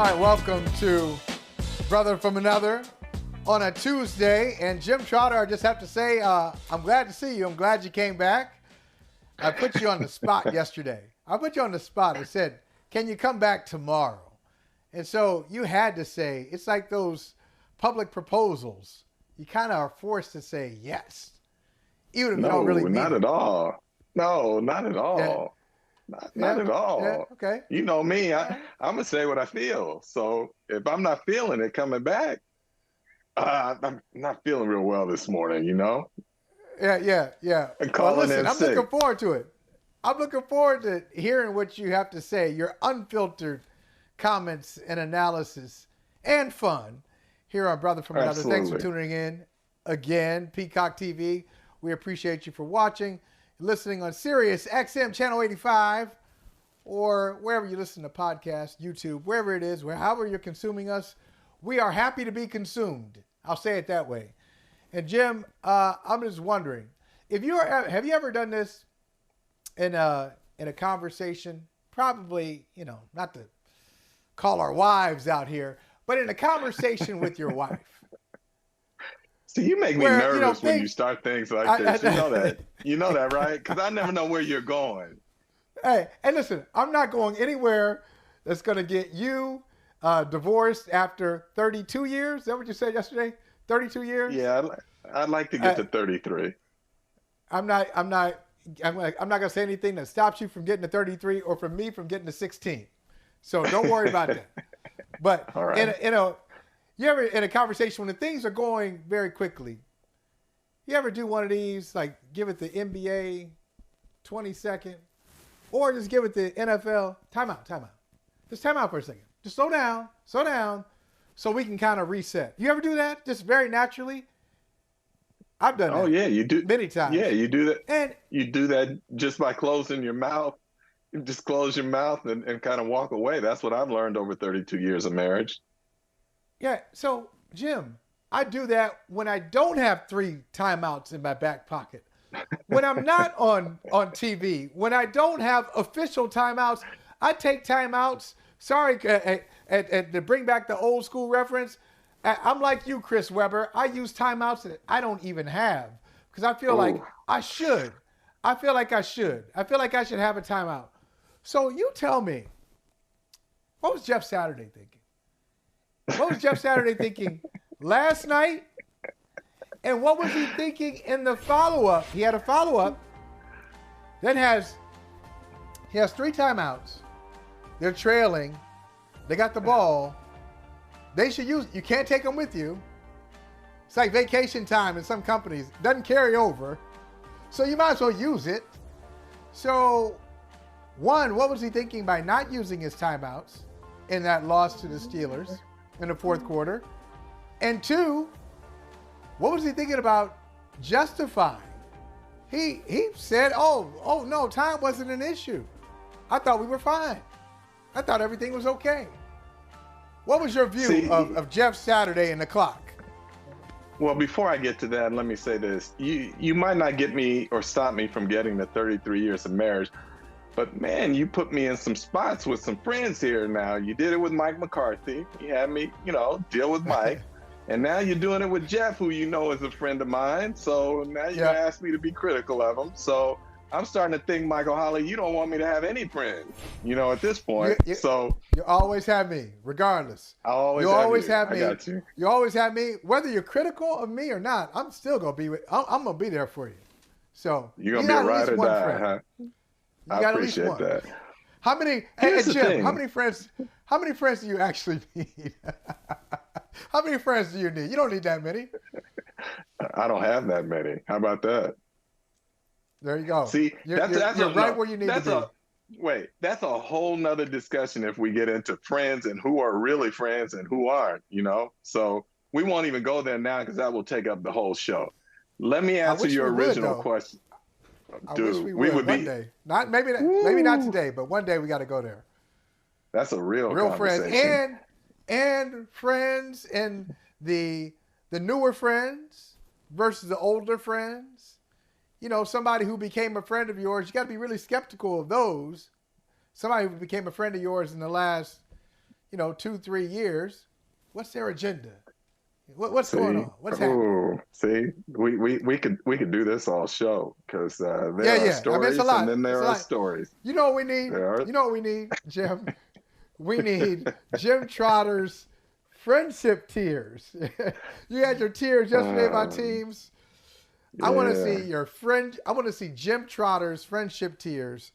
All right, welcome to Brother from Another on a Tuesday. And Jim Trotter, I just have to say, I'm glad to see you. I'm glad you came back. I put you on the spot yesterday. I put you on the spot. I said, can you come back tomorrow? And so you had to say, it's like those public proposals. You kind of are forced to say yes, even if you don't really mean not it. at all. No, not at all. Yeah. Not at all. Yeah, okay. You know me, I'm going to say what I feel. So if I'm not feeling it coming back, I'm not feeling real well this morning, you know? Yeah. And Well, calling listen, in I'm sick. looking forward to it. I'm looking forward to hearing what you have to say, your unfiltered comments and analysis and fun here on Brother from Another. Thanks for tuning in again, Peacock TV. We appreciate you for watching, listening on Sirius XM Channel 85, or wherever you listen to podcasts, YouTube, wherever it is, however you're consuming us. We are happy to be consumed. I'll say it that way. And Jim, I'm just wondering, have you ever done this in a conversation? Probably, not to call our wives out here, but in a conversation with your wife. See, you make me nervous when you start things like this. You know that, right? Because I never know where you're going. Hey, and listen, I'm not going anywhere that's going to get you divorced after 32 years. Is that what you said yesterday? 32 years? Yeah, I'd like to get to 33. I'm not going to say anything that stops you from getting to 33 or from me from getting to 16. So don't worry about that. But all right. You ever in a conversation when the things are going very quickly, you ever do one of these, like give it the NBA 20-second, or just give it the NFL timeout. Just time out for a second. Just slow down, so we can kind of reset. You ever do that just very naturally? I've done that. Oh, yeah, you do. Many times. Yeah, you do that. And you do that just by closing your mouth. You just close your mouth and kind of walk away. That's what I've learned over 32 years of marriage. Yeah, so, Jim, I do that when I don't have 3 timeouts in my back pocket. When I'm not on TV, when I don't have official timeouts, I take timeouts. Sorry, to bring back the old school reference, I'm like you, Chris Webber. I use timeouts that I don't even have because I feel like I should. I feel like I should have a timeout. So you tell me, what was Jeff Saturday thinking? What was Jeff Saturday thinking last night? And what was he thinking in the follow-up? He had a follow-up that he has 3 timeouts. They're trailing. They got the ball. They should use it. You can't take them with you. It's like vacation time in some companies. It doesn't carry over. So you might as well use it. So, one, what was he thinking by not using his timeouts in that loss to the Steelers in the fourth quarter? And 2, what was he thinking about justifying? He said, oh no, time wasn't an issue. I thought we were fine. I thought everything was okay. What was your view of Jeff Saturday and the clock? Well, before I get to that, let me say this. You might not get me or stop me from getting the 33 years of marriage, but man, you put me in some spots with some friends here now. You did it with Mike McCarthy. You had me, deal with Mike. And now you're doing it with Jeff, who you know is a friend of mine. So now you ask me to be critical of him. So I'm starting to think, Michael Holley, you don't want me to have any friends, at this point. So you always have me, regardless. You always have me. I got you. You always have me. Whether you're critical of me or not, I'm still gonna be I'm gonna be there for you. So you're gonna be a ride or die, huh? I appreciate that. How many? Hey, Jim, how many friends do you actually need? How many friends do you need? You don't need that many. I don't have that many. How about that? There you go. See, you're right where you need to be. Wait, that's a whole nother discussion if we get into friends and who are really friends and who aren't, So we won't even go there now because that will take up the whole show. Let me answer your original question. Dude, I wish we would one day. Maybe not today, but one day we got to go there. That's a real friends and friends and the newer friends versus the older friends. Somebody who became a friend of yours, you got to be really skeptical of those. Somebody who became a friend of yours in the last, 2-3 years, what's their agenda? What's going on? What's happening? See, we could do this all show because there are stories, I mean, it's a lot. And then there are stories. You know what we need? You know what we need, Jim? We need Jim Trotter's friendship tears. You had your tears yesterday about teams. I want to see your friend. I want to see Jim Trotter's friendship tears.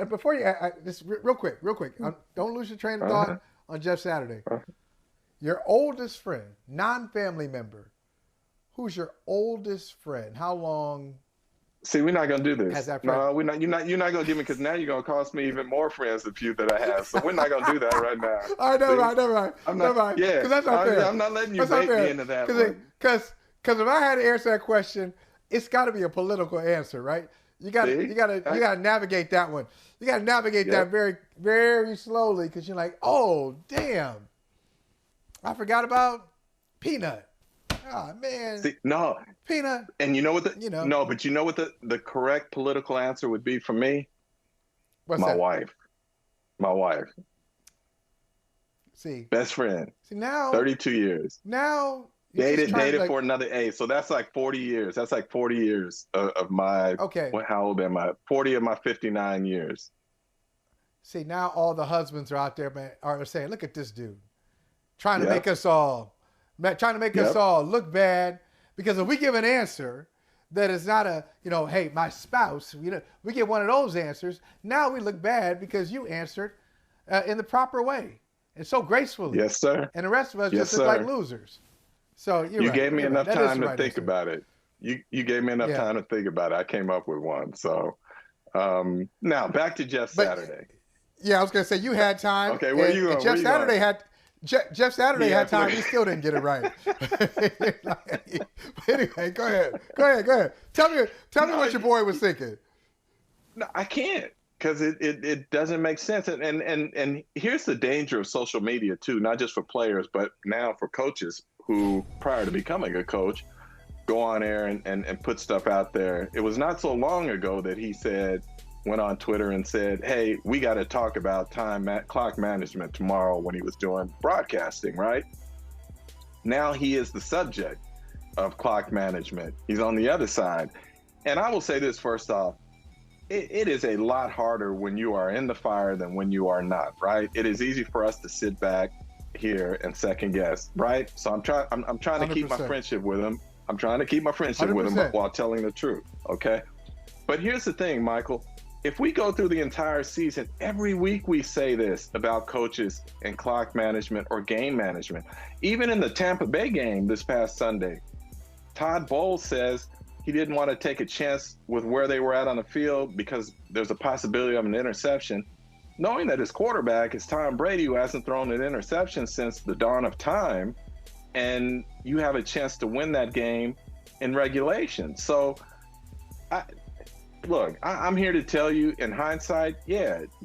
Before you, just real quick. Don't lose your train of thought on Jeff Saturday. Your oldest friend, non-family member. Who's your oldest friend? How long? See, we're not gonna do this. Has that friend? No, we're not. You're not gonna give me because now you're gonna cost me even more friends than few that I have. So we're not gonna do that right now. All right, never mind. I'm not. Yeah, because that's not fair. I'm not letting you bait me into that one. Because if I had to answer that question, it's got to be a political answer, right? You got to navigate that one. You got to navigate that very, very slowly because you're like, oh, damn, I forgot about Peanut. Oh, man. See, no. Peanut. And you know what no, but you know what the correct political answer would be for me? What's my that? wife. My wife. See. Best friend. See, now 32 years. Now dated for another so that's like 40 years. That's like 40 years of my how old am I? 40 of my 59 years. See, now all the husbands are out there, man, are saying, look at this dude. Trying to make us all look bad, because if we give an answer that is not hey, my spouse, we get one of those answers, now we look bad because you answered in the proper way and so gracefully. Yes, sir. And the rest of us just look like losers. So you gave me enough time to think about it. You gave me enough time to think about it. I came up with one. So now back to Jeff Saturday. Yeah, I was going to say you had time. Okay, where you going? Jeff Saturday had time. He still didn't get it right. Anyway, go ahead. Tell me what your boy was thinking. No, I can't, because it doesn't make sense. And here's the danger of social media too, not just for players, but now for coaches who, prior to becoming a coach, go on air and put stuff out there. It was not so long ago that he went on Twitter and said, hey, we got to talk about clock management tomorrow, when he was doing broadcasting, right? Now he is the subject of clock management. He's on the other side. And I will say this first off, it is a lot harder when you are in the fire than when you are not, right? It is easy for us to sit back here and second guess, right? So I'm trying to 100%. keep my friendship with him. I'm trying to keep my friendship 100%. with him while telling the truth, okay? But here's the thing, Michael. If we go through the entire season, every week we say this about coaches and clock management or game management. Even in the Tampa Bay game this past Sunday, Todd Bowles says he didn't want to take a chance with where they were at on the field because there's a possibility of an interception, knowing that his quarterback is Tom Brady, who hasn't thrown an interception since the dawn of time, and you have a chance to win that game in regulation. So Look, I'm here to tell you, in hindsight,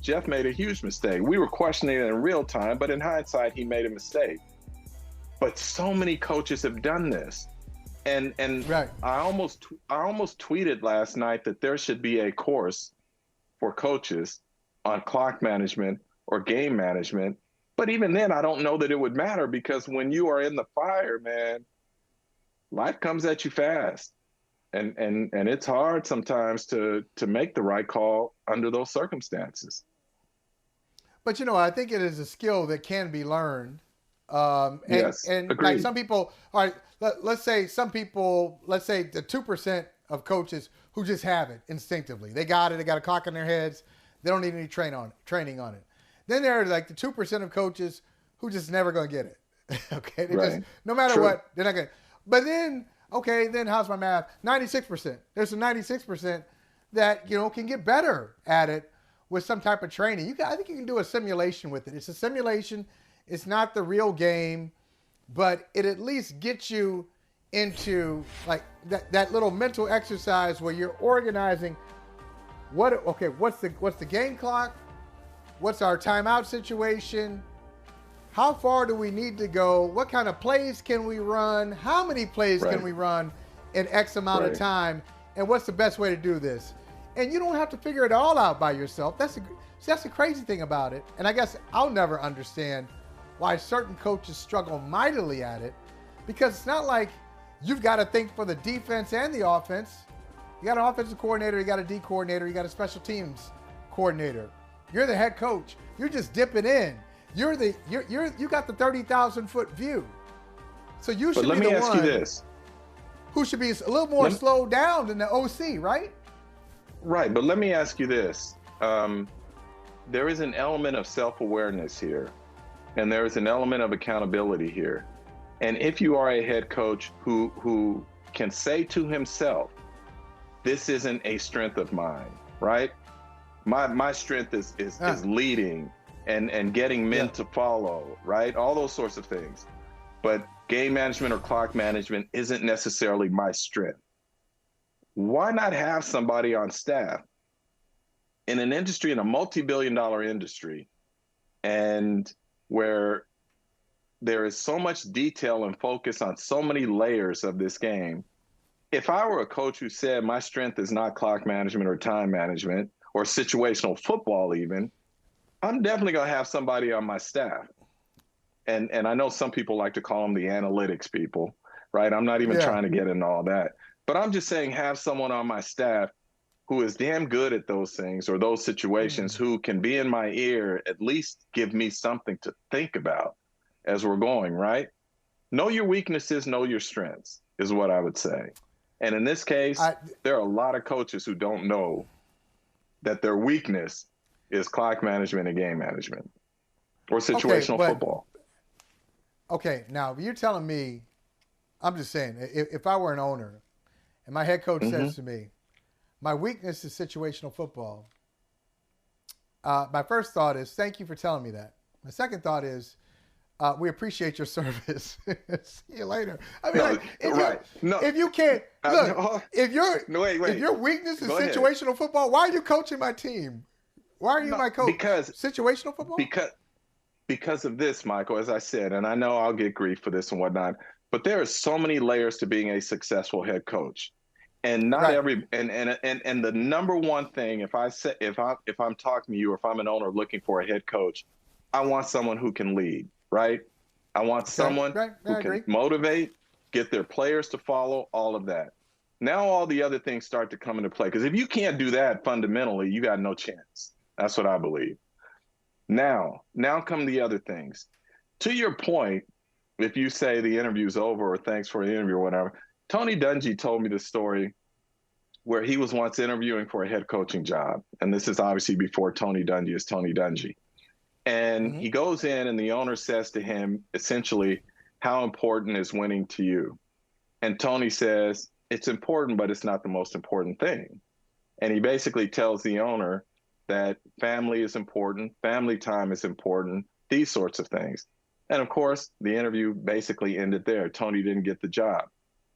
Jeff made a huge mistake. We were questioning it in real time, but in hindsight, he made a mistake. But so many coaches have done this. And right. I almost tweeted last night that there should be a course for coaches on clock management or game management. But even then, I don't know that it would matter, because when you are in the fire, man, life comes at you fast. And it's hard sometimes to make the right call under those circumstances. But, I think it is a skill that can be learned. Yes, and agreed. Like some people, all right, let's say the 2% of coaches who just have it instinctively. They got it. They got a clock in their heads. They don't need any training on it. Then there are like the 2% of coaches who just never going to get it. Okay. Just, no matter what, they're not going to. But then, okay, then how's my math? 96%. There's a 96% that, can get better at it with some type of training. I think you can do a simulation with it. It's a simulation. It's not the real game, but it at least gets you into like that little mental exercise where you're organizing what's the game clock? What's our timeout situation? How far do we need to go? What kind of plays can we run? How many plays can we run in X amount of time? And what's the best way to do this? And you don't have to figure it all out by yourself. That's the crazy thing about it. And I guess I'll never understand why certain coaches struggle mightily at it, because it's not like you've got to think for the defense and the offense. You got an offensive coordinator, you got a D coordinator, you got a special teams coordinator. You're the head coach. You're just dipping in. You got the 30,000-foot view. So you should be the one. But let me ask you this. Who should be a little more slowed down than the OC, right? Right, but let me ask you this. There is an element of self-awareness here, and there is an element of accountability here. And if you are a head coach who can say to himself, this isn't a strength of mine, right? My strength is leading and getting men to follow, right? All those sorts of things. But game management or clock management isn't necessarily my strength. Why not have somebody on staff in an industry, in a multi-billion-dollar industry, and where there is so much detail and focus on so many layers of this game? If I were a coach who said my strength is not clock management or time management or situational football even, I'm definitely going to have somebody on my staff. And I know some people like to call them the analytics people, right? I'm not even trying to get into all that. But I'm just saying have someone on my staff who is damn good at those things or those situations, who can be in my ear, at least give me something to think about as we're going, right? Know your weaknesses, know your strengths is what I would say. And in this case, there are a lot of coaches who don't know that their weakness is clock management and game management or situational football. Okay, now you're telling me, I'm just saying, if I were an owner and my head coach says to me, my weakness is situational football, my first thought is, thank you for telling me that. My second thought is, we appreciate your service. See you later. I mean, if you can't, look, if your weakness is situational football, why are you coaching my team? Why are you my coach? Because situational football? Because of this, Michael, as I said, and I know I'll get grief for this and whatnot, but there are so many layers to being a successful head coach. And not every and the number one thing, if I'm talking to you, or if I'm an owner looking for a head coach, I want someone who can lead, right? I want someone who can motivate, get their players to follow, all of that. Now all the other things start to come into play. Because if you can't do that fundamentally, you got no chance. That's what I believe. Now come the other things. To your point, if you say the interview's over or thanks for the interview or whatever, Tony Dungy told me the story where he was once interviewing for a head coaching job. And this is obviously before Tony Dungy is Tony Dungy. And he goes in and the owner says to him, essentially, how important is winning to you? And Tony says, it's important, but it's not the most important thing. And he basically tells the owner that family is important, family time is important, these sorts of things. And of course, the interview basically ended there. Tony didn't get the job.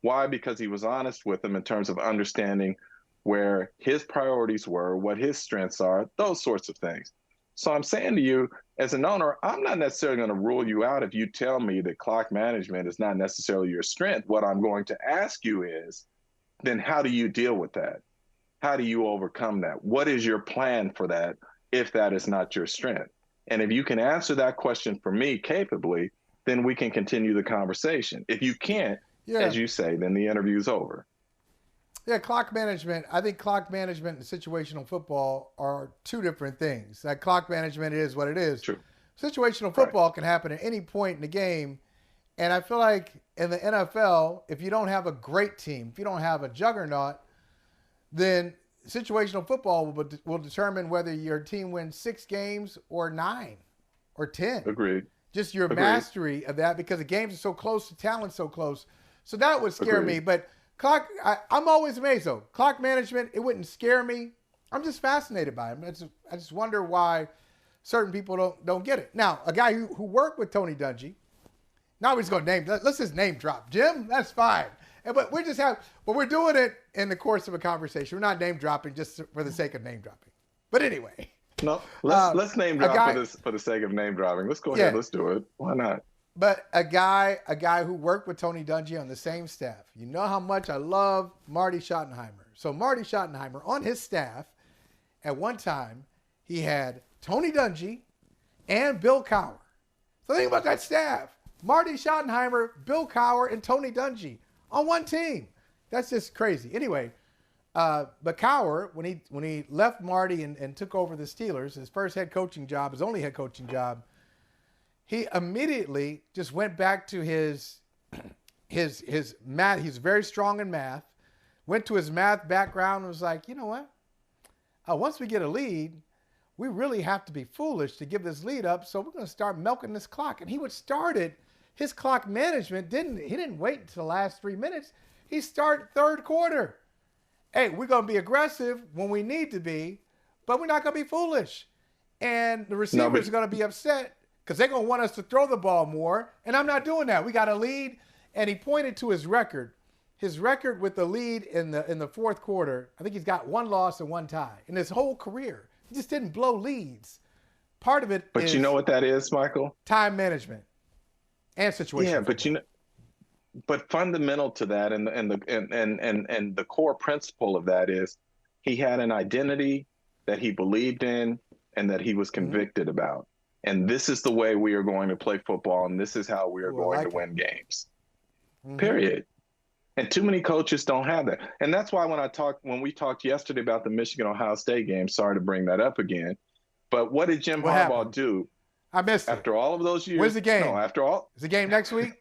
Why? Because he was honest with him in terms of understanding where his priorities were, what his strengths are, those sorts of things. So I'm saying to you, as an owner, I'm not necessarily going to rule you out if you tell me that clock management is not necessarily your strength. What I'm going to ask you is, then how do you deal with that? How do you overcome that? What is your plan for that if that is not your strength? And if you can answer that question for me capably, then we can continue the conversation. If you can't, as you say, then the interview's over. Yeah, clock management. I think clock management and situational football are two different things. Like clock management is what it is. True. Situational football can happen at any point in the game. And I feel like in the NFL, if you don't have a great team, if you don't have a juggernaut, then situational football will determine whether your team wins 6 games or 9 or 10. Agreed. Just your mastery of that, because the games are so close, the talent's so close. So that would scare me. But I'm always amazed, though. Clock management, it wouldn't scare me. I'm just fascinated by it. I just wonder why certain people don't get it. Now, a guy who worked with Tony Dungy, now he's going to let's just name drop. Jim, that's fine. But we're doing it in the course of a conversation. We're not name dropping just for the sake of name dropping. But anyway. No, let's name drop for the sake of name dropping. Let's go ahead. Let's do it. Why not? But a guy who worked with Tony Dungy on the same staff. You know how much I love Marty Schottenheimer. So Marty Schottenheimer on his staff, at one time, he had Tony Dungy and Bill Cowher. So think about that staff. Marty Schottenheimer, Bill Cowher, and Tony Dungy on one team. That's just crazy. Anyway, but Cowher, when he left Marty and took over the Steelers, his first head coaching job, his only head coaching job, he immediately just went back to his math. He's very strong in math. Went to his math background and was like, you know what? Once we get a lead, we really have to be foolish to give this lead up, so we're going to start milking this clock. And he would start it. His clock management he didn't wait until the last 3 minutes. He started third quarter. Hey, we're going to be aggressive when we need to be, but we're not going to be foolish. And the receivers are going to be upset because they're going to want us to throw the ball more, and I'm not doing that. We got a lead, and he pointed to his record. His record with the lead in the fourth quarter, I think he's got 1 loss and 1 tie in his whole career. He just didn't blow leads. Part of it is, but you know what that is, Michael? Time management and situation. Yeah, but but fundamental to that and the core principle of that is he had an identity that he believed in and that he was convicted about. And this is the way we are going to play football, and this is how we are going to win games. Period. And too many coaches don't have that. And that's why when we talked yesterday about the Michigan-Ohio State game, sorry to bring that up again, but what did Jim Harbaugh do? I missed it. After all of those years. Where's the game? No, after all. Is the game next week?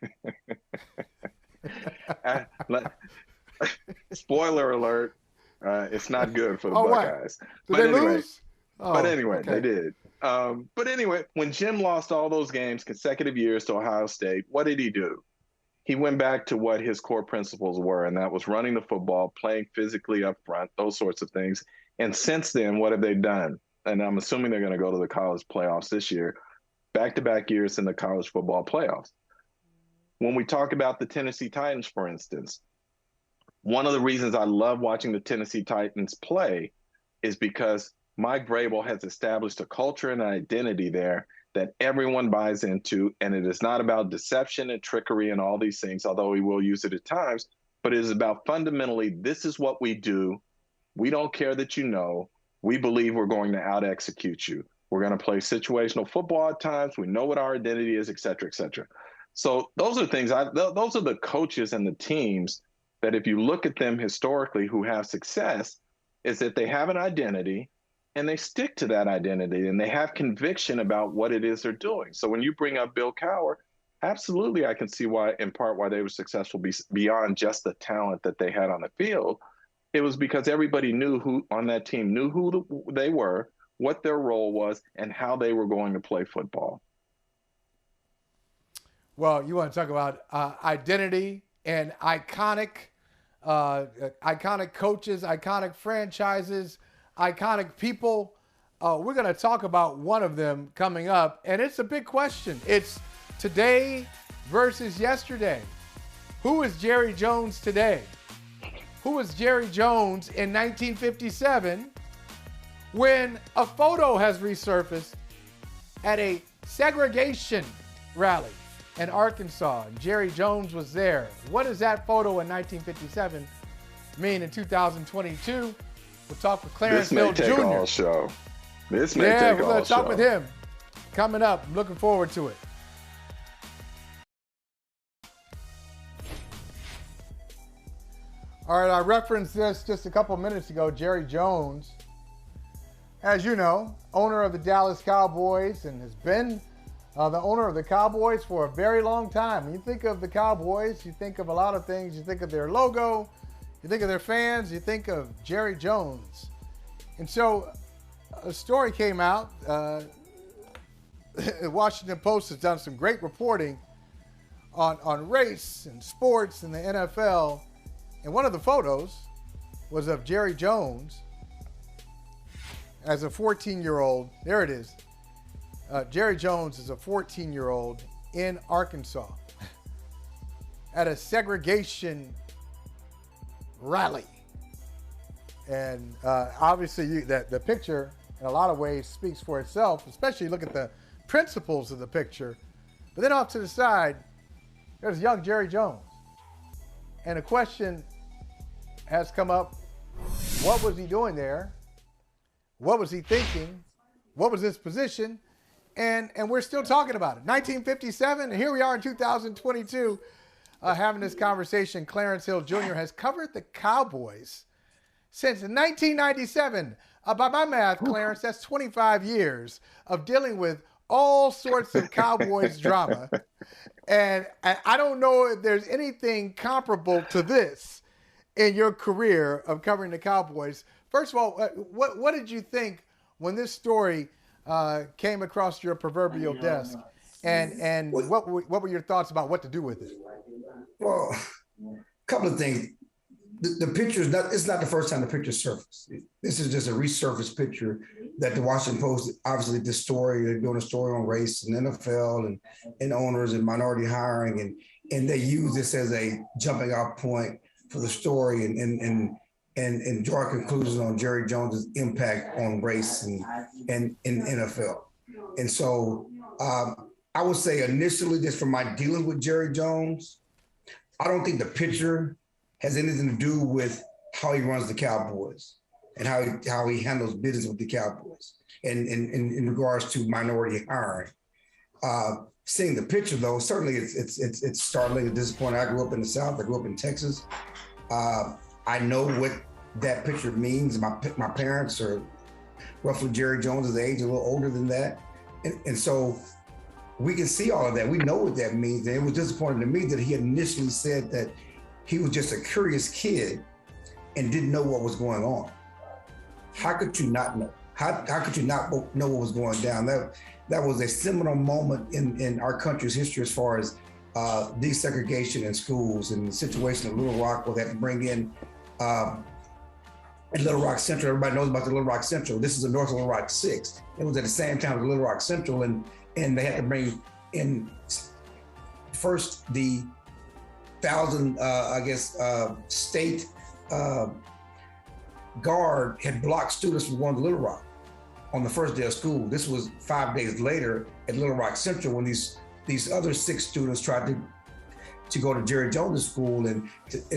Spoiler alert. It's not good for the Buckeyes. Did they lose? But anyway, they did. But anyway, when Jim lost all those games consecutive years to Ohio State, what did he do? He went back to what his core principles were, and that was running the football, playing physically up front, those sorts of things. And since then, what have they done? And I'm assuming they're going to go to the college playoffs this year, back-to-back years in the college football playoffs. When we talk about the Tennessee Titans, for instance, one of the reasons I love watching the Tennessee Titans play is because Mike Vrabel has established a culture and an identity there that everyone buys into, and it is not about deception and trickery and all these things, although he will use it at times, but it is about fundamentally, this is what we do. We don't care that you know. We believe we're going to out-execute you. We're going to play situational football at times. We know what our identity is, et cetera, et cetera. So those are things, those are the coaches and the teams that if you look at them historically who have success, is that they have an identity and they stick to that identity and they have conviction about what it is they're doing. So when you bring up Bill Cowher, absolutely I can see why, in part, why they were successful beyond just the talent that they had on the field. It was because everybody knew who on that team knew who they were, what their role was, and how they were going to play football. Well, you want to talk about identity and iconic coaches, iconic franchises, iconic people. We're going to talk about one of them coming up, and it's a big question. It's today versus yesterday. Who is Jerry Jones today? Who was Jerry Jones in 1957 when a photo has resurfaced at a segregation rally in Arkansas? Jerry Jones was there. What does that photo in 1957 mean in 2022? We'll talk with Clarence Hill Jr. This may take all show. This may take all show. Yeah, we're going to talk with him coming up. I'm looking forward to it. All right, I referenced this just a couple minutes ago. Jerry Jones, as you know, owner of the Dallas Cowboys and has been the owner of the Cowboys for a very long time. When you think of the Cowboys, you think of a lot of things. You think of their logo, you think of their fans, you think of Jerry Jones. And so a story came out. The Washington Post has done some great reporting on race and sports and the NFL. And one of the photos was of Jerry Jones as a 14-year-old. There it is. Jerry Jones is a 14-year-old in Arkansas at a segregation rally. And obviously the picture in a lot of ways speaks for itself, especially look at the principles of the picture. But then off to the side, there's young Jerry Jones. And a question has come up, what was he doing there? What was he thinking? What was his position? and we're still talking about it. 1957, and here we are in 2022 having this conversation. Clarence Hill Jr. has covered the Cowboys since 1997. By my math, Clarence, that's 25 years of dealing with all sorts of Cowboys drama. And I don't know if there's anything comparable to this in your career of covering the Cowboys. First of all, what did you think when this story came across your proverbial desk? And what were your thoughts about what to do with it? Well, a couple of things. The picture it's not the first time the picture surfaced. This is just a resurfaced picture that the Washington Post, obviously this story, they're doing a story on race and NFL and owners and minority hiring. And they use this as a jumping off point for the story and draw conclusions on Jerry Jones's impact on race and NFL. And so I would say initially, just from my dealing with Jerry Jones, I don't think the picture has anything to do with how he runs the Cowboys and how he handles business with the Cowboys and in regards to minority hiring. Seeing the picture, though, certainly it's startling and disappointing. I grew up in the South. I grew up in Texas. I know what that picture means. My parents are roughly Jerry Jones' age, a little older than that. And so we can see all of that. We know what that means. And it was disappointing to me that he initially said that he was just a curious kid and didn't know what was going on. How could you not know? How could you not know what was going down? That was a seminal moment in our country's history as far as desegregation in schools and the situation at Little Rock where they had to bring in at Little Rock Central. Everybody knows about the Little Rock Central. This is the North Little Rock 6. It was at the same time as Little Rock Central, and they had to bring in first the 1,000, state guard had blocked students from going to Little Rock on the first day of school. This was 5 days later at Little Rock Central when these other 6 students tried to go to Jerry Jones' school. And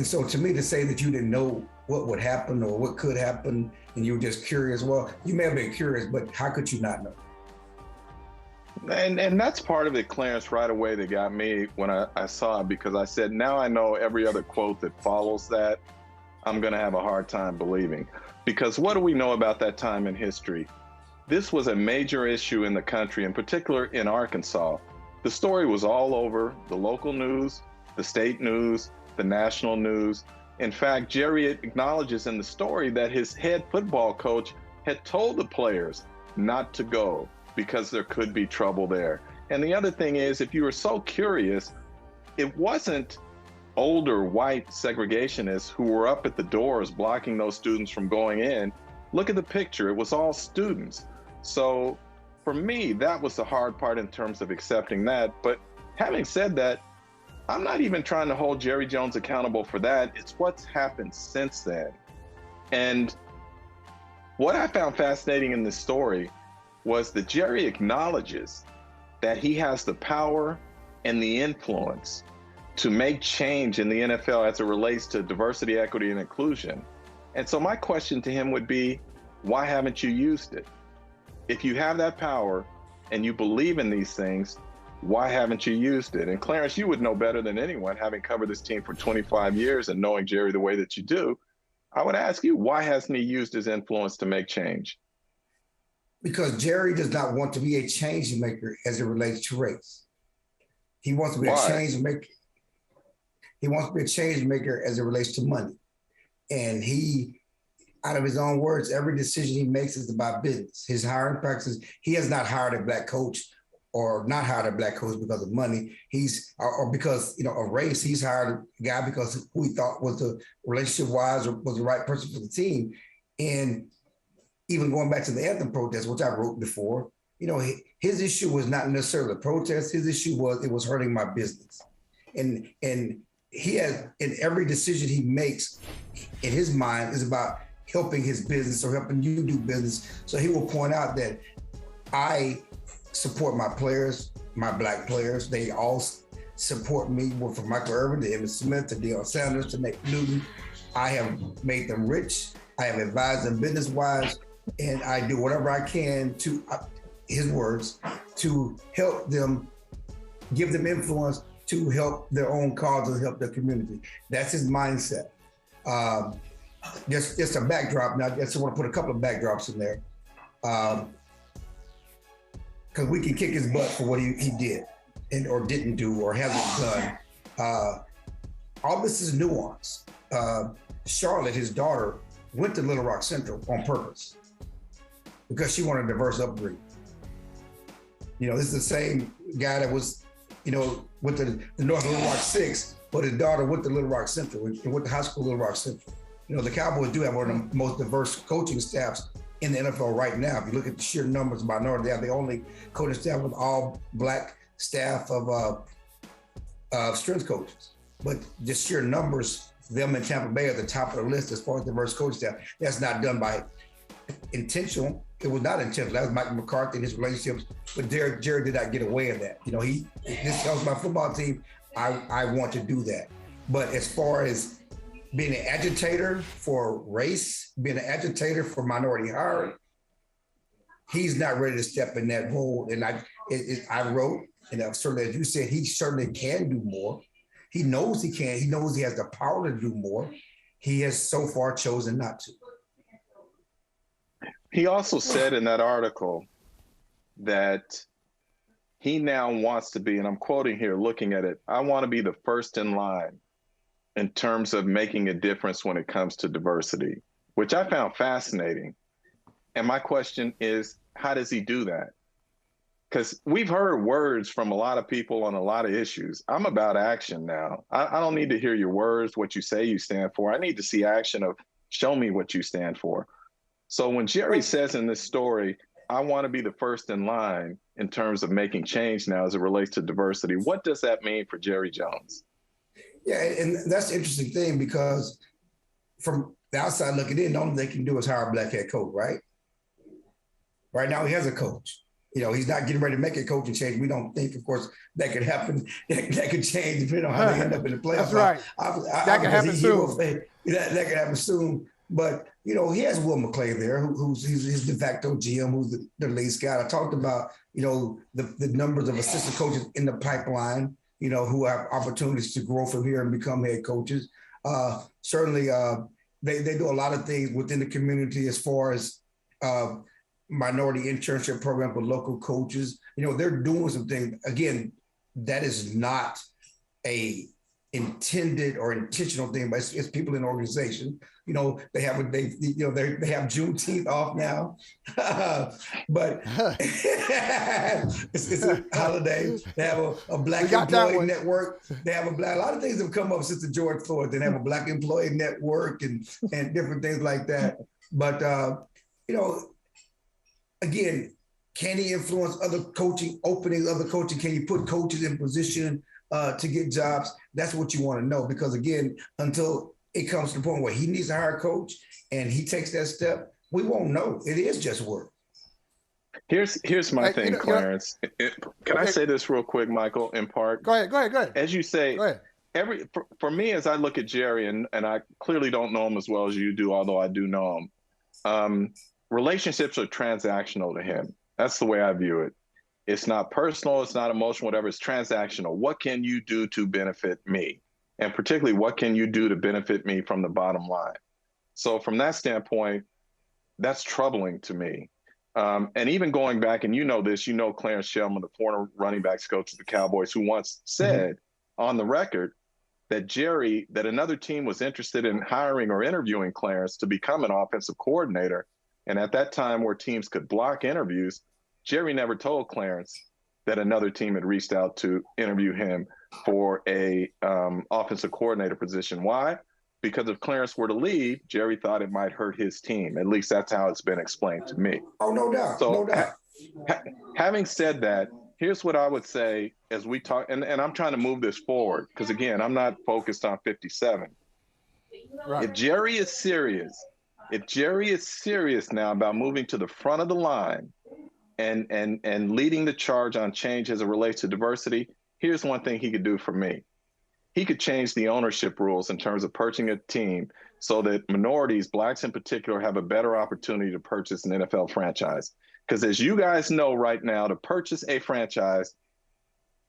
so to me, to say that you didn't know what would happen or what could happen and you were just curious, well, you may have been curious, but how could you not know? And that's part of it, Clarence, right away that got me when I saw it, because I said, now I know every other quote that follows that, I'm going to have a hard time believing. Because what do we know about that time in history? This was a major issue in the country, in particular in Arkansas. The story was all over the local news, the state news, the national news. In fact, Jerry acknowledges in the story that his head football coach had told the players not to go because there could be trouble there. And the other thing is, if you were so curious, it wasn't older white segregationists who were up at the doors blocking those students from going in. Look at the picture, it was all students. So for me, that was the hard part in terms of accepting that. But having said that, I'm not even trying to hold Jerry Jones accountable for that. It's what's happened since then. And what I found fascinating in this story was that Jerry acknowledges that he has the power and the influence to make change in the NFL as it relates to diversity, equity, and inclusion. And so my question to him would be, why haven't you used it? If you have that power and you believe in these things, why haven't you used it? And Clarence, you would know better than anyone, having covered this team for 25 years and knowing Jerry the way that you do. I would ask you, why hasn't he used his influence to make change? Because Jerry does not want to be a change maker as it relates to race. He wants to be Why? a change maker. He wants to be a change maker as it relates to money. And he, out of his own words, every decision he makes is about business. His hiring practices, he has not hired a black coach or not hired a black coach because of money. Or because, of race. He's hired a guy because who he thought was the relationship-wise or was the right person for the team. And even going back to the anthem protest, which I wrote before, his issue was not necessarily the protest. His issue was it was hurting my business. And he has, in every decision he makes in his mind is about helping his business or helping you do business. So he will point out that I support my players, my black players. They all support me, from Michael Irvin to Emmitt Smith to Deion Sanders to Nate Newton. I have made them rich. I have advised them business-wise, and I do whatever I can to, his words, to help them, give them influence to help their own causes, help their community. That's his mindset. Just a backdrop. Now, I just want to put a couple of backdrops in there. Because we can kick his butt for what he did or didn't do or hasn't done. All this is nuance. Charlotte, his daughter, went to Little Rock Central on purpose because she wanted a diverse upbringing. This is the same guy that was, with the North Little Rock 6, but his daughter went to Little Rock Central, went to high school Little Rock Central. The Cowboys do have one of the most diverse coaching staffs in the NFL right now. If you look at the sheer numbers of minority, they have the only coaching staff with all Black staff of strength coaches. But just sheer numbers, them in Tampa Bay are at the top of the list as far as diverse coaching staff. That's not done by intentional. It was not intentional. That was Mike McCarthy and his relationships. But Jerry did not get away with that. This tells my football team, I want to do that. But as far as being an agitator for race, being an agitator for minority hiring, he's not ready to step in that role. And I wrote, and certainly, as you said, he certainly can do more. He knows he can. He knows he has the power to do more. He has so far chosen not to. He also said in that article that he now wants to be, and I'm quoting here, looking at it, I want to be the first in line in terms of making a difference when it comes to diversity, which I found fascinating. And my question is, how does he do that? Because we've heard words from a lot of people on a lot of issues. I'm about action now. I don't need to hear your words, what you say you stand for. I need to see action of show me what you stand for. So when Jerry says in this story, I want to be the first in line in terms of making change now as it relates to diversity, what does that mean for Jerry Jones? Yeah, and that's the interesting thing, because from the outside looking in, the only thing they can do is hire a Black head coach, right? Right now he has a coach. He's not getting ready to make a coaching change. We don't think, of course, that could happen. That could change depending on how they end up in the playoffs. That's right. That could happen soon. That could happen soon. But, he has Will McClay there, who's his de facto GM, who's the lead scout. I talked about, the numbers of assistant coaches in the pipeline, who have opportunities to grow from here and become head coaches. Certainly, they do a lot of things within the community as far as minority internship program for local coaches. They're doing some things. Again, that is not a intended or intentional thing, but it's people in the organization. They have Juneteenth off now, but it's a holiday. They have a Black employee network. They have a lot of things have come up since the George Floyd. They have a Black employee network and different things like that. But again, can he influence other coaching openings, other coaching? Can you put coaches in position to get jobs? That's what you want to know, because again, until it comes to the point where he needs to hire a coach and he takes that step, we won't know. It is just work. Here's my thing, Clarence. Can I say this real quick, Michael, in part? Go ahead. As you say, for me, as I look at Jerry, and I clearly don't know him as well as you do, although I do know him, relationships are transactional to him. That's the way I view it. It's not personal, it's not emotional, whatever, it's transactional. What can you do to benefit me? And particularly, what can you do to benefit me from the bottom line? So from that standpoint, that's troubling to me. And even going back, and this, Clarence Shellman, the former running backs coach of the Cowboys, who once said on the record that another team was interested in hiring or interviewing Clarence to become an offensive coordinator. And at that time, where teams could block interviews, Jerry never told Clarence that another team had reached out to interview him for a offensive coordinator position. Why? Because if Clarence were to leave, Jerry thought it might hurt his team. At least that's how it's been explained to me. Oh, no doubt. So, no doubt. Having said that, here's what I would say as we talk, and I'm trying to move this forward, because again, I'm not focused on 57. Right. If Jerry is serious now about moving to the front of the line and leading the charge on change as it relates to diversity, here's one thing he could do for me. He could change the ownership rules in terms of purchasing a team so that minorities, Blacks in particular, have a better opportunity to purchase an NFL franchise. Because as you guys know right now, to purchase a franchise,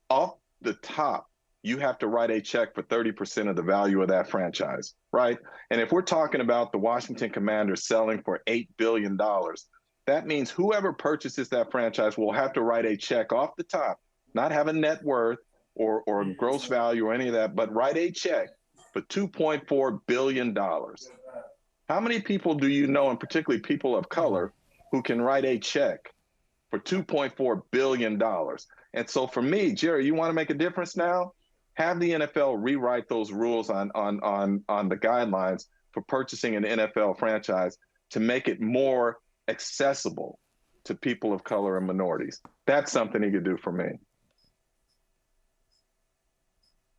off the top, you have to write a check for 30% of the value of that franchise, right? And if we're talking about the Washington Commanders selling for $8 billion, that means whoever purchases that franchise will have to write a check off the top, not have a net worth or gross value or any of that, but write a check for $2.4 billion. How many people do you know, and particularly people of color, who can write a check for $2.4 billion? And so for me, Jerry, you want to make a difference now? Have the NFL rewrite those rules on the guidelines for purchasing an NFL franchise to make it more accessible to people of color and minorities. That's something he could do for me.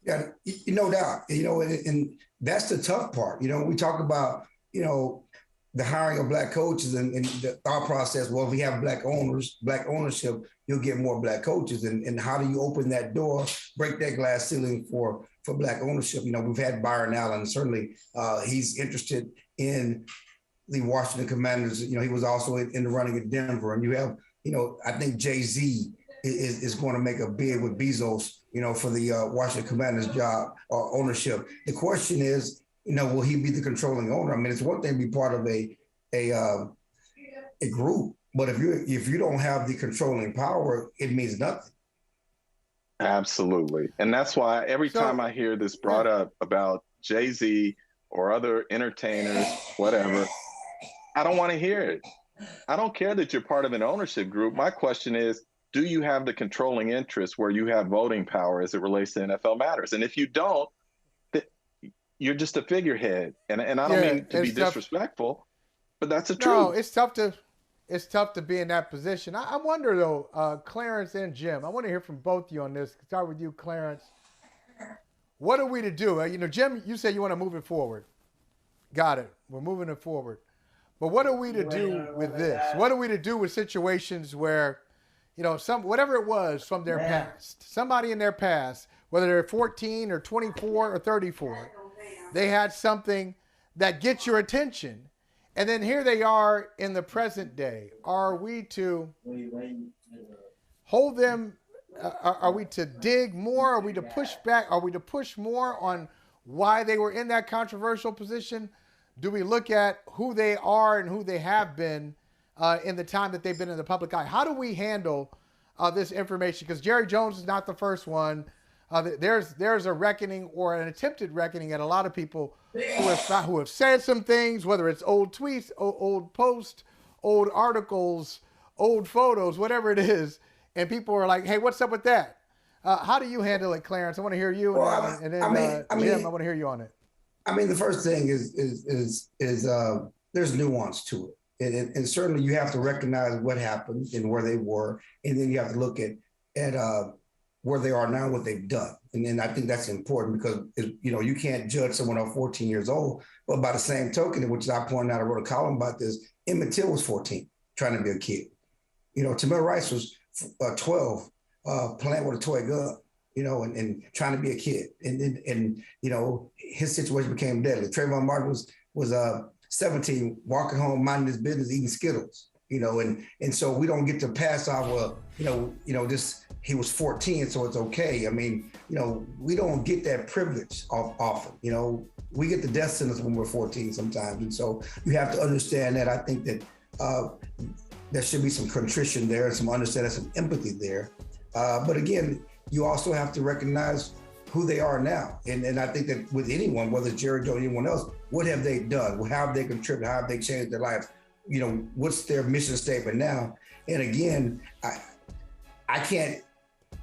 Yeah, no doubt. And that's the tough part. We talk about, the hiring of black coaches and the thought process. Well, if we have black ownership, you'll get more black coaches. And how do you open that door, break that glass ceiling for black ownership? We've had Byron Allen. Certainly, he's interested in the Washington Commanders. He was also in the running at Denver. And you have, I think Jay-Z is going to make a bid with Bezos, for the Washington Commanders job or ownership. The question is, will he be the controlling owner? I mean, it's one thing to be part of a group, but if you don't have the controlling power, it means nothing. Absolutely. And that's why every time I hear this brought up about Jay-Z or other entertainers, whatever, I don't want to hear it. I don't care that you're part of an ownership group. My question is, do you have the controlling interest where you have voting power as it relates to NFL matters? And if you don't, you're just a figurehead. And I don't mean to be disrespectful, but that's the truth. No, it's tough to be in that position. I wonder though, Clarence and Jim, I want to hear from both of you on this. Start with you, Clarence. What are we to do? Jim, you said you want to move it forward. Got it. We're moving it forward. But what are we to do with this? What are we to do with situations where, whatever it was from their past, somebody in their past, whether they're 14 or 24 or 34, they had something that gets your attention. And then here they are in the present day. Are we to hold them? Are we to dig more? Are we to push back? Are we to push more on why they were in that controversial position? Do we look at who they are and who they have been in the time that they've been in the public eye? How do we handle this information? Because Jerry Jones is not the first one. There's a reckoning or an attempted reckoning at a lot of people who have said some things, whether it's old tweets, old posts, old articles, old photos, whatever it is, and people are like, "Hey, what's up with that?" How do you handle it, Clarence? I want to hear you, and then Jim, I want to hear you on it. I mean, the first thing is there's nuance to it, and certainly you have to recognize what happened and where they were, and then you have to look at where they are now, what they've done. And then I think that's important because, you can't judge someone at 14 years old. But by the same token, which I pointed out, I wrote a column about this, Emmett Till was 14, trying to be a kid. Tamir Rice was 12, playing with a toy gun, and trying to be a kid. And his situation became deadly. Trayvon Martin was 17, walking home, minding his business, eating Skittles, and so we don't get to pass off, he was 14, so it's okay. I mean, we don't get that privilege often. We get the death sentence when we're 14 sometimes. And so you have to understand that. I think that there should be some contrition there, some understanding, some empathy there. But again, you also have to recognize who they are now. And I think that with anyone, whether it's Jerry Jones or anyone else, what have they done? How have they contributed? How have they changed their lives? What's their mission statement now? And again,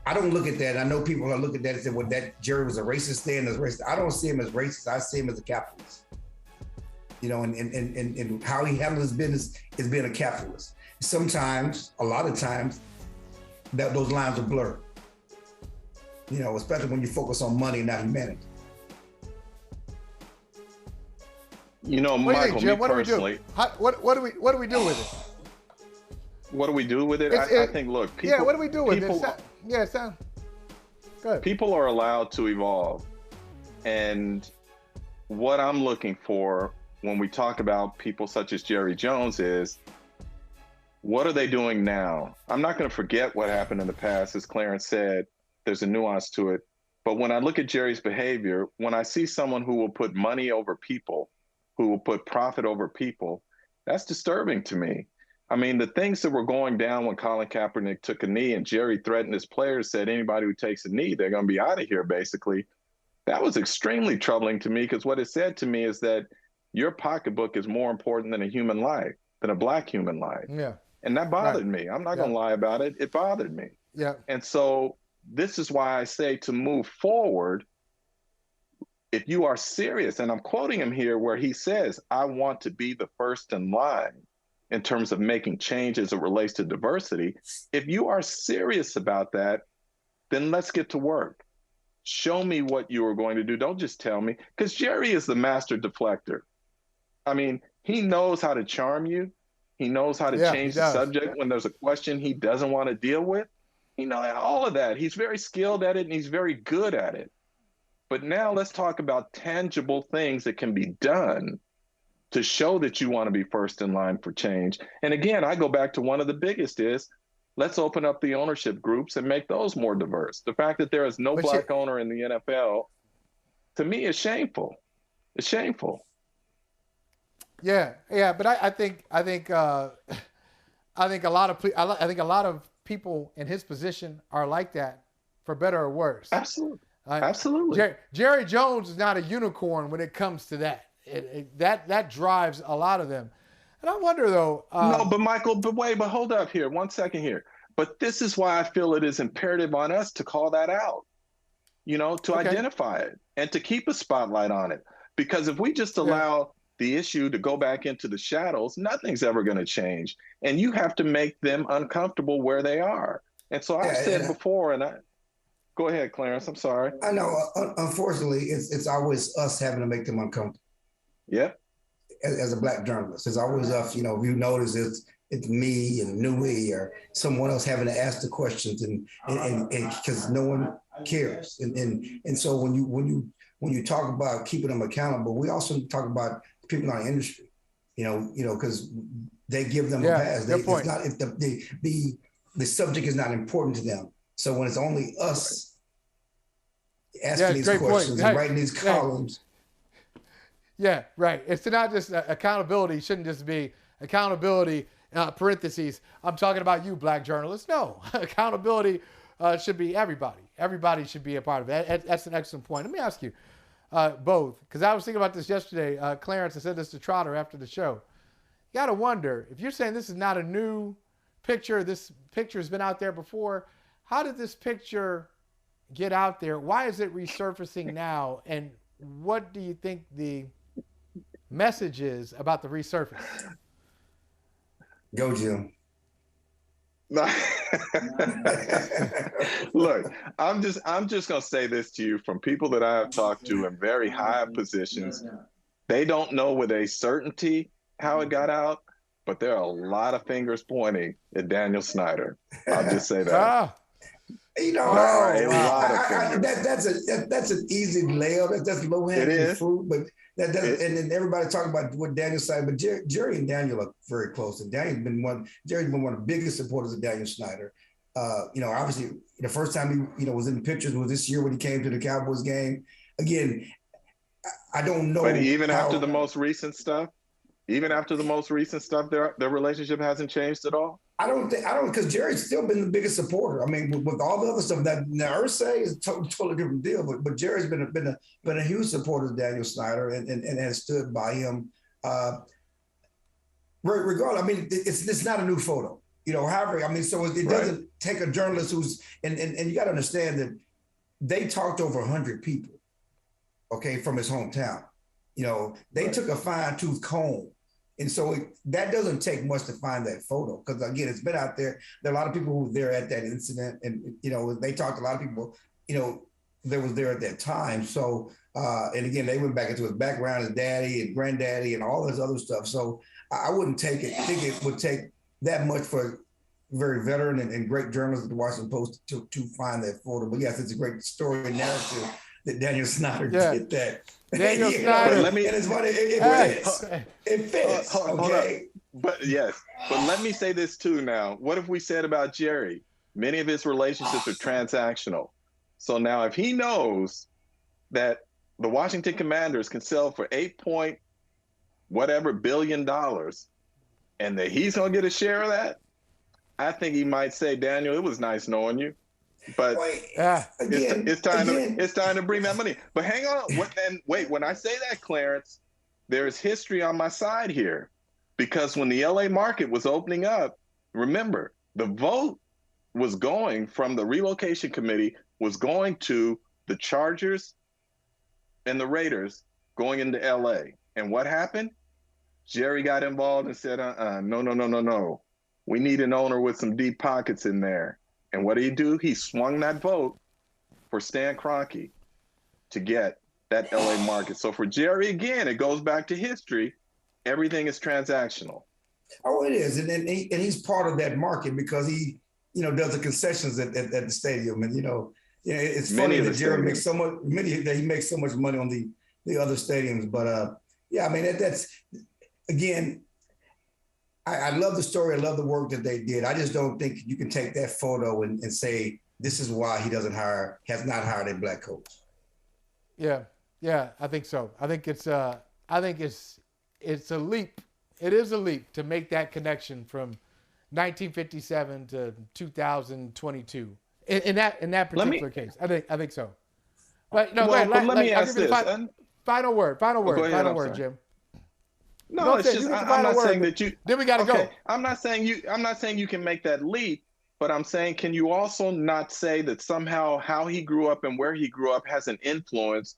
I don't look at that. I know people look at that and say, well, that Jerry was a racist then, as racist. I don't see him as racist. I see him as a capitalist. And how he handles his business is being a capitalist. Sometimes, a lot of times, those lines are blurred. Especially when you focus on money, not humanity. Michael, Jim? me personally, what do we do with it? What do we do with it? I think, look, people. Yeah, what do we do with it? Good. People are allowed to evolve. And what I'm looking for when we talk about people such as Jerry Jones is What are they doing now? I'm not going to forget what happened in the past. As Clarence said, there's a nuance to it. But when I look at Jerry's behavior, when I see someone who will put money over people, who will put profit over people, that's disturbing to me. I mean, the things that were going down when Colin Kaepernick took a knee and Jerry threatened his players, said anybody who takes a knee, they're going to be out of here, basically. That was extremely troubling to me, because what it said to me is that your pocketbook is more important than a human life, than a Black human life. Yeah. And that bothered me. I'm not going to lie about it. It bothered me. Yeah. And so this is why I say, to move forward, if you are serious, and I'm quoting him here where he says, I want to be the first in line in terms of making change as it relates to diversity. If you are serious about that, then let's get to work. Show me what you are going to do. Don't just tell me, because Jerry is the master deflector. I mean, he knows how to charm you. He knows how to change the subject when there's a question he doesn't want to deal with. You know, all of that. He's very skilled at it, and he's very good at it. But now let's talk about tangible things that can be done to show that you want to be first in line for change. And again, I go back to one of the biggest is, let's open up the ownership groups and make those more diverse. The fact that there is no Black owner in the NFL, to me, is shameful. It's shameful. Yeah, but I think a lot of people in his position are like that, for better or worse. Absolutely. Absolutely. Jerry Jones is not a unicorn when it comes to that. That drives a lot of them. And I wonder, though. No, but Michael, but hold up here. 1 second here. But this is why I feel it is imperative on us to call that out, to identify it and to keep a spotlight on it. Because if we just allow the issue to go back into the shadows, nothing's ever going to change. And you have to make them uncomfortable where they are. And so I've said before, go ahead, Clarence. I'm sorry. I know. Unfortunately, it's always us having to make them uncomfortable. Yeah. As a Black journalist, it's always us. If you notice, it's me and Nui or someone else having to ask the questions, and because no one cares. And so when you talk about keeping them accountable, we also talk about people in our industry. Because they give them a pass. Good point. It's not, the subject is not important to them. So when it's only us asking these questions and writing these columns. Yeah, right. It's not just accountability. It shouldn't just be accountability, parentheses. I'm talking about you, Black journalists. No, accountability should be everybody. Everybody should be a part of it. That's an excellent point. Let me ask you both, because I was thinking about this yesterday. Clarence, I said this to Trotter after the show. You got to wonder, if you're saying this is not a new picture, this picture has been out there before, how did this picture get out there? Why is it resurfacing now? And what do you think the message is about the resurface? Go, Jim. Look, I'm just gonna say this to you from people that I have talked to in very high positions. They don't know with a certainty how it got out, but there are a lot of fingers pointing at Daniel Snyder. I'll just say that. That's an easy layup. That's low hanging fruit, but and then everybody talking about what Daniel said. But Jerry and Daniel are very close, and Jerry's been one of the biggest supporters of Daniel Snyder. Obviously, the first time he was in the pictures was this year when he came to the Cowboys game. Again, I don't know. But even after the most recent stuff, their relationship hasn't changed at all. I don't, because Jerry's still been the biggest supporter. I mean, with all the other stuff that Irsay is a totally different deal, but Jerry's been a huge supporter of Daniel Snyder and has stood by him. Regardless, I mean, it's not a new photo, However, I mean, so it doesn't take a journalist who's and you got to understand that they talked to over 100 people, from his hometown. They took a fine-tooth comb. And so that doesn't take much to find that photo, because again, it's been out there. There are a lot of people who were there at that incident, and they talked to a lot of people, that was there at that time. So and again, they went back into his background, his daddy and granddaddy, and all this other stuff. So I wouldn't think it would take that much for very veteran and great journalist at the Washington Post to find that photo. But yes, it's a great story and narrative that Daniel Snyder did that. Daniel Snyder. Let me. And it's funny. It fits. Hold up. But let me say this too now. What if we said about Jerry? Many of his relationships are transactional. So now if he knows that the Washington Commanders can sell for $8 billion and that he's going to get a share of that, I think he might say, Daniel, it was nice knowing you, but it's time to bring that money. But hang on. Wait, when I say that, Clarence, there's history on my side here, because when the LA market was opening up, remember, the vote was going from the relocation committee was going to the Chargers and the Raiders going into LA. And what happened? Jerry got involved and said, no. We need an owner with some deep pockets in there. And what did he do? He swung that vote for Stan Kroenke to get that LA market. So for Jerry, again, it goes back to history. Everything is transactional. Oh, it is. And he's part of that market because he, does the concessions at the stadium. And, it's funny that Jerry makes so much, that he makes so much money on the other stadiums. But I mean, that's, again, I love the story. I love the work that they did. I just don't think you can take that photo and say, this is why he has not hired a black coach. Yeah, I think so. I think it's a leap. It is a leap to make that connection from 1957 to 2022. In that particular case, I think so. But let me ask this. Final word, Jim. No, it's just I'm not saying that you. Then we got to go. I'm not saying you can make that leap, but I'm saying, can you also not say that somehow how he grew up and where he grew up hasn't influenced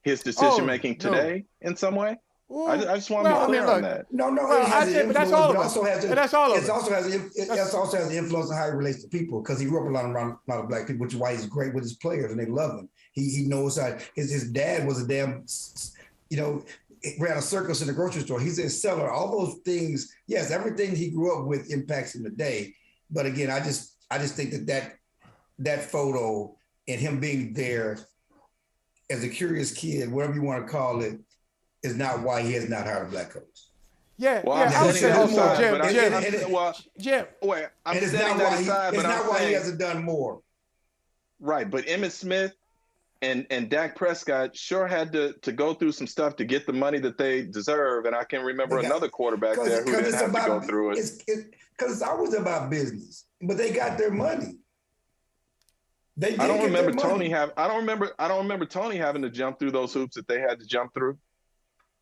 his decision making today in some way? Ooh, I just want to be clear on that. No, but that's all of it. That's all of it. It also has the influence on how he relates to people, because he grew up around a lot of black people, which is why he's great with his players and they love him. He knows how his dad was a damn, ran a circus in the grocery store. He's a seller. All those things, yes, everything he grew up with impacts him today. But again, I just think that photo and him being there as a curious kid, whatever you want to call it, is not why he has not hired a black coach. I would say also, Jim. Wait, it's not why he hasn't done more. Right, but Emmitt Smith and Dak Prescott sure had to go through some stuff to get the money that they deserve, and I can remember another quarterback there who didn't have to go through it. Because it's always about business, but they got their money. I don't remember Tony having to jump through those hoops that they had to jump through.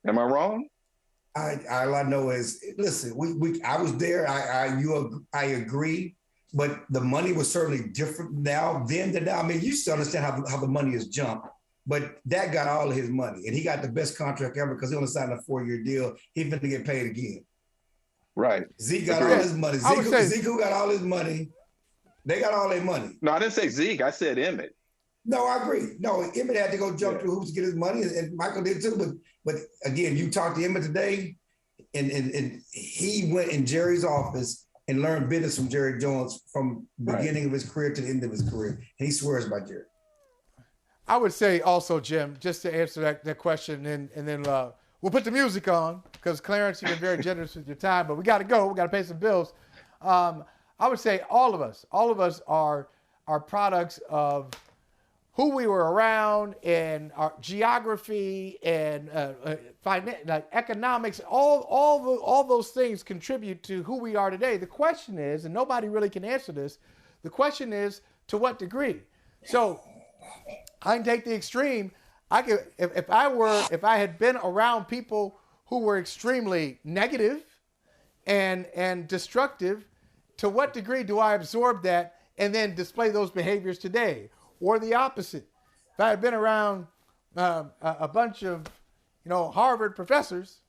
Am I wrong? All I know is, listen, I was there. I agree, but the money was certainly different then than now. I mean, you still understand how the money is jumped, but Dak got all of his money, and he got the best contract ever because he only signed a 4-year deal. He's going to get paid again. Right. Zeke got all his money. Zeke got all his money. They got all their money. No, I didn't say Zeke. I said Emmitt. No, I agree. No, Emmitt had to go jump through hoops to get his money, and Michael did too. But again, you talked to Emmitt today, and he went in Jerry's office and learned business from Jerry Jones from the beginning of his career to the end of his career. And he swears by Jerry. I would say also, Jim, just to answer that question, and then we'll put the music on, because Clarence, you've been very generous with your time, but we got to go. We got to pay some bills. I would say all of us are products of who we were around, and our geography and economics. All those things contribute to who we are today. The question is, and nobody really can answer this, the question is, to what degree? So I can take the extreme. I could, if I had been around people who were extremely negative and destructive, to what degree do I absorb that and then display those behaviors today? Or the opposite. If I had been around a bunch of, Harvard professors,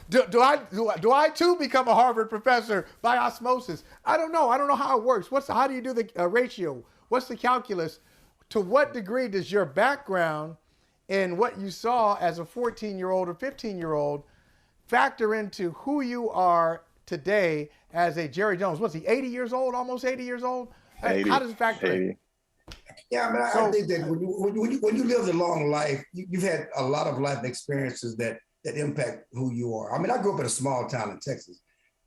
do I too become a Harvard professor by osmosis? I don't know. I don't know how it works. How do you do the ratio? What's the calculus? To what degree does your background and what you saw as a 14-year-old or 15-year-old factor into who you are today as a Jerry Jones? What's he, 80 years old, almost 80 years old? 80, how does it factor in? Yeah, I mean, I think that when you live a long life, you've had a lot of life experiences that that impact who you are. I mean, I grew up in a small town in Texas,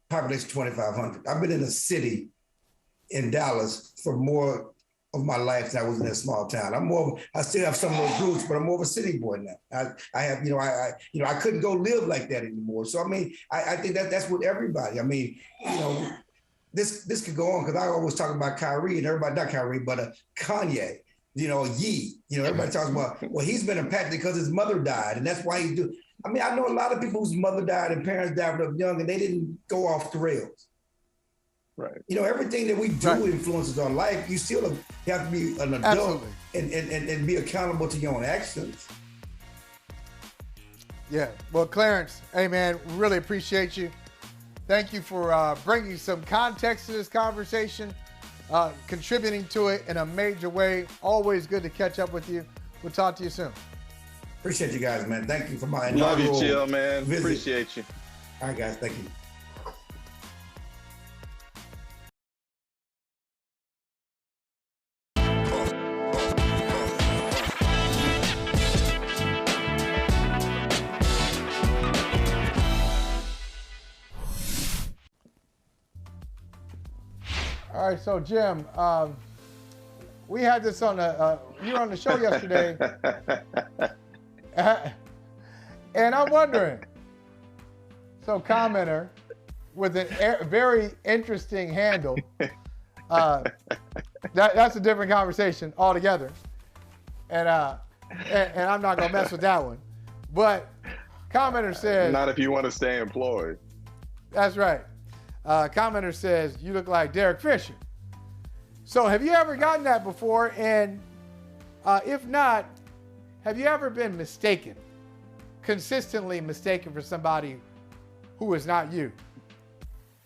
population 2,500. I've been in a city in Dallas for more of my life than I was in a small town. I still have some of those roots, but I'm more of a city boy now. I have, I couldn't go live like that anymore. So, I mean, I think that's with everybody. I mean, this could go on because I always talk about Kyrie and everybody, not Kyrie, but Kanye, Yee. Everybody talks about, well, he's been impacted because his mother died, and that's why he do. I mean, I know a lot of people whose mother died and parents died when they were young, and they didn't go off the rails. Right. Everything that we do influences our life. You still have to be an adult and be accountable to your own actions. Yeah. Well, Clarence, hey, man, really appreciate you. Thank you for bringing some context to this conversation, contributing to it in a major way. Always good to catch up with you. We'll talk to you soon. Appreciate you guys, man. Thank you for my love you, Chill, man. Visit. Appreciate you. All right, guys. Thank you. All right, so Jim, we had this on you were on the show yesterday, and I'm wondering. So, commenter with a very interesting handle. That's a different conversation altogether, and I'm not gonna mess with that one. But commenter says, not if you want to stay employed. That's right. Commenter says, you look like Derek Fisher. So have you ever gotten that before? And if not, have you ever been mistaken, consistently mistaken for somebody who is not you?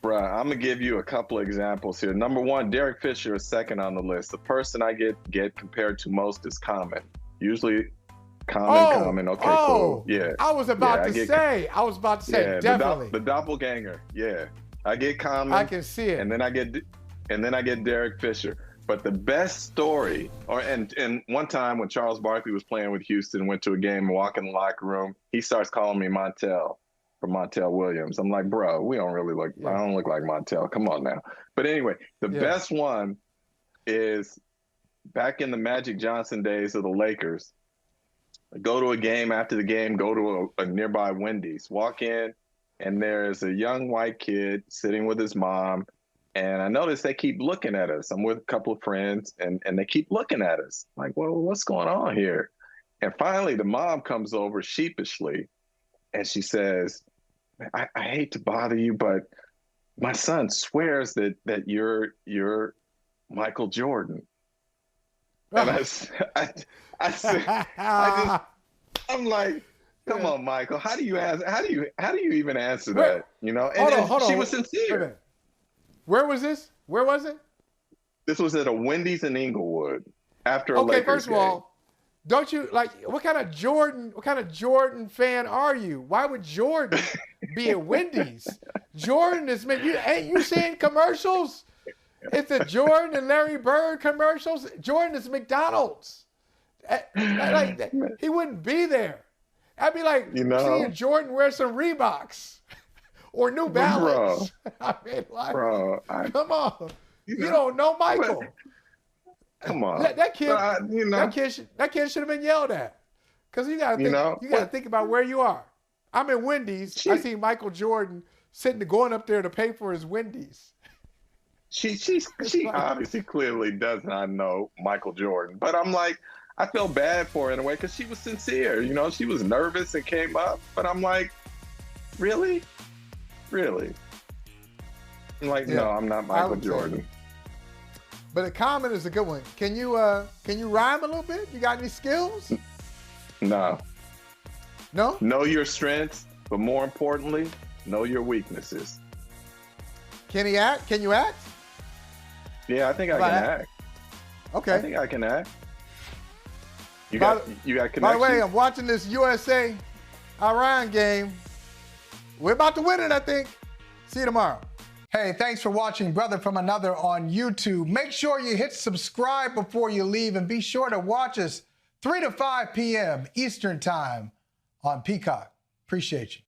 Bruh, I'm going to give you a couple of examples here. Number one, Derek Fisher is second on the list. The person I get compared to most is Common. Usually Common. Okay, cool. Yeah. I was about to say, definitely. The doppelganger. Yeah. I get Common. I can see it. And then I get Derek Fisher. But the best story, and one time when Charles Barkley was playing with Houston, went to a game and walked in the locker room, he starts calling me Montel from Montel Williams. I'm like, bro, we don't really look. Yeah. I don't look like Montel. Come on now. But anyway, the best one is back in the Magic Johnson days of the Lakers. I go to a game. After the game, go to a nearby Wendy's. Walk in. And there's a young white kid sitting with his mom. And I notice they keep looking at us. I'm with a couple of friends, and they keep looking at us. Like, well, what's going on here? And finally, the mom comes over sheepishly, and she says, I hate to bother you, but my son swears that you're Michael Jordan. And I'm like, come on, Michael. How do you even answer that? And she was sincere. Where was this? Where was it? This was at a Wendy's in Inglewood after a Lakers game. Okay, first of all, don't you what kind of Jordan fan are you? Why would Jordan be at Wendy's? Jordan is ain't you seeing commercials? It's the Jordan and Larry Bird commercials. Jordan is McDonald's. He wouldn't be there. I'd be like seeing Jordan wear some Reeboks or New Balance. Come on. You don't know Michael. Come on. That kid should have been yelled at. Because you gotta think about where you are. I'm in Wendy's. I see Michael Jordan going up there to pay for his Wendy's. She obviously clearly does not know Michael Jordan. But I'm like, I feel bad for her in a way because she was sincere. She was nervous and came up. But I'm like, really? Really? I'm like, no, I'm not Michael Jordan. But the comment is a good one. Can you rhyme a little bit? You got any skills? No. No? Know your strengths, but more importantly, know your weaknesses. Can he act? Can you act? Yeah, I think I can act. Okay. I think I can act. You got connection? By the way, I'm watching this USA-Iran game. We're about to win it, I think. See you tomorrow. Hey, thanks for watching Brother from Another on YouTube. Make sure you hit subscribe before you leave, and be sure to watch us 3 to 5 p.m. Eastern Time on Peacock. Appreciate you.